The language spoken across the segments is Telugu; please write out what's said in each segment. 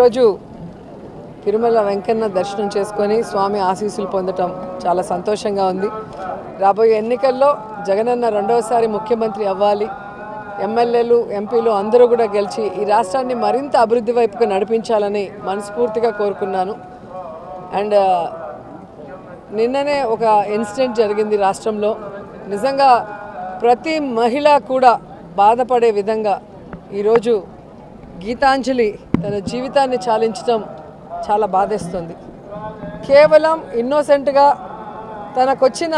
ఈరోజు తిరుమల వెంకన్న దర్శనం చేసుకొని స్వామి ఆశీస్సులు పొందటం చాలా సంతోషంగా ఉంది. రాబోయే ఎన్నికల్లో జగనన్న రెండవసారి ముఖ్యమంత్రి అవ్వాలి, ఎమ్మెల్యేలు ఎంపీలు అందరూ కూడా గెలిచి ఈ రాష్ట్రాన్ని మరింత అభివృద్ధి వైపుకు నడిపించాలని మనస్ఫూర్తిగా కోరుకున్నాను. అండ్ నిన్ననే ఒక ఇన్సిడెంట్ జరిగింది రాష్ట్రంలో. నిజంగా ప్రతి మహిళ కూడా బాధపడే విధంగా ఈరోజు గీతాంజలి తన జీవితాన్ని చాలించడం చాలా బాధేస్తుంది. కేవలం ఇన్నోసెంట్గా తనకొచ్చిన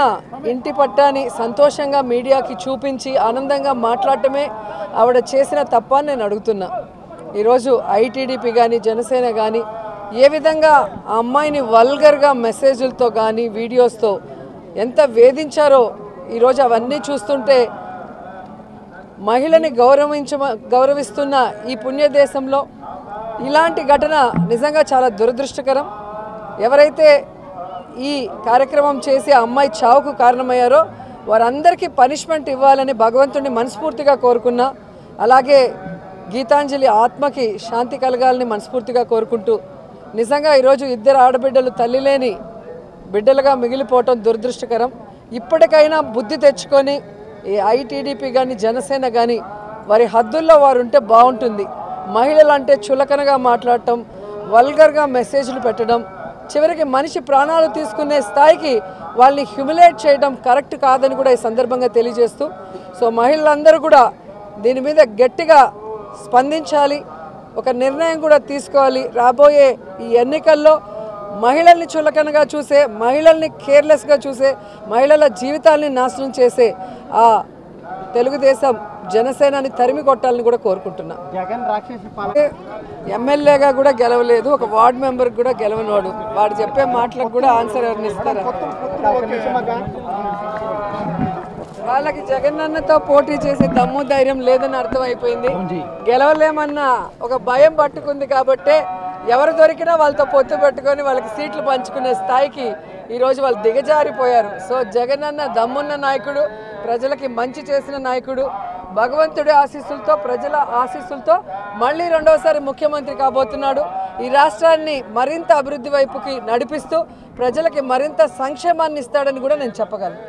ఇంటి పట్టాని సంతోషంగా మీడియాకి చూపించి ఆనందంగా మాట్లాడటమే ఆవిడ చేసిన తప్పని నేను అడుగుతున్నా. ఈరోజు ఐటీడీపీ కానీ జనసేన కానీ ఏ విధంగా ఆ అమ్మాయిని వల్గర్గా మెసేజ్లతో కానీ వీడియోస్తో ఎంత వేధించారో ఈరోజు అవన్నీ చూస్తుంటే మహిళని గౌరవిస్తున్న ఈ పుణ్యదేశంలో ఇలాంటి ఘటన నిజంగా చాలా దురదృష్టకరం. ఎవరైతే ఈ కార్యక్రమం చేసి ఆ అమ్మాయి చావుకు కారణమయ్యారో వారందరికీ పనిష్మెంట్ ఇవ్వాలని భగవంతుడిని మనస్ఫూర్తిగా కోరుకున్నా. అలాగే గీతాంజలి ఆత్మకి శాంతి కలగాలని మనస్ఫూర్తిగా కోరుకుంటూ, నిజంగా ఈరోజు ఇద్దరు ఆడబిడ్డలు తల్లి లేని బిడ్డలుగా మిగిలిపోవటం దురదృష్టకరం. ఇప్పటికైనా బుద్ధి తెచ్చుకొని ఈ ఐటీడీపీ కానీ జనసేన కానీ వారి హద్దుల్లో వారు ఉంటే బాగుంటుంది. మహిళలు అంటే చులకనగా మాట్లాడటం, వల్గర్గా మెసేజ్లు పెట్టడం, చివరికి మనిషి ప్రాణాలు తీసుకునే స్థాయికి వాళ్ళని హ్యూమిలేట్ చేయడం కరెక్ట్ కాదని కూడా ఈ సందర్భంగా తెలియజేస్తూ, సో మహిళలందరూ కూడా దీని మీద గట్టిగా స్పందించాలి, ఒక నిర్ణయం కూడా తీసుకోవాలి. రాబోయే ఈ ఎన్నికల్లో మహిళల్ని చులకనగా చూసే, మహిళల్ని కేర్లెస్గా చూసే, మహిళల జీవితాల్ని నాశనం చేసే ఆ తెలుగుదేశం జనసేనని తరిమి కొట్టాలని కూడా కోరుకుంటున్నా. ఎమ్మెల్యేగా కూడా గెలవలేదు, ఒక వార్డు మెంబర్ కూడా గెలవనోడు, వాడు చెప్పే మాటలకు కూడా ఆన్సర్ ఎవరిని ఇస్తారా? వాళ్ళకి జగనన్నతో పోటీ చేసే దమ్ము ధైర్యం లేదని అర్థమైపోయింది. గెలవలేమన్న ఒక భయం పట్టుకుంది కాబట్టే ఎవరు దొరికినా వాళ్ళతో పొత్తు పెట్టుకొని వాళ్ళకి సీట్లు పంచుకునే స్థాయికి ఈరోజు వాళ్ళు దిగజారిపోయారు. సో జగనన్న దమ్మున్న నాయకుడు, ప్రజలకి మంచి చేసిన నాయకుడు, భగవంతుడి ఆశీస్సులతో ప్రజల ఆశీస్సులతో మళ్ళీ రెండవసారి ముఖ్యమంత్రి కాబోతున్నాడు. ఈ రాష్ట్రాన్ని మరింత అభివృద్ధి వైపుకి నడిపిస్తూ ప్రజలకి మరింత సంక్షేమాన్ని ఇస్తాడని కూడా నేను చెప్పగలను.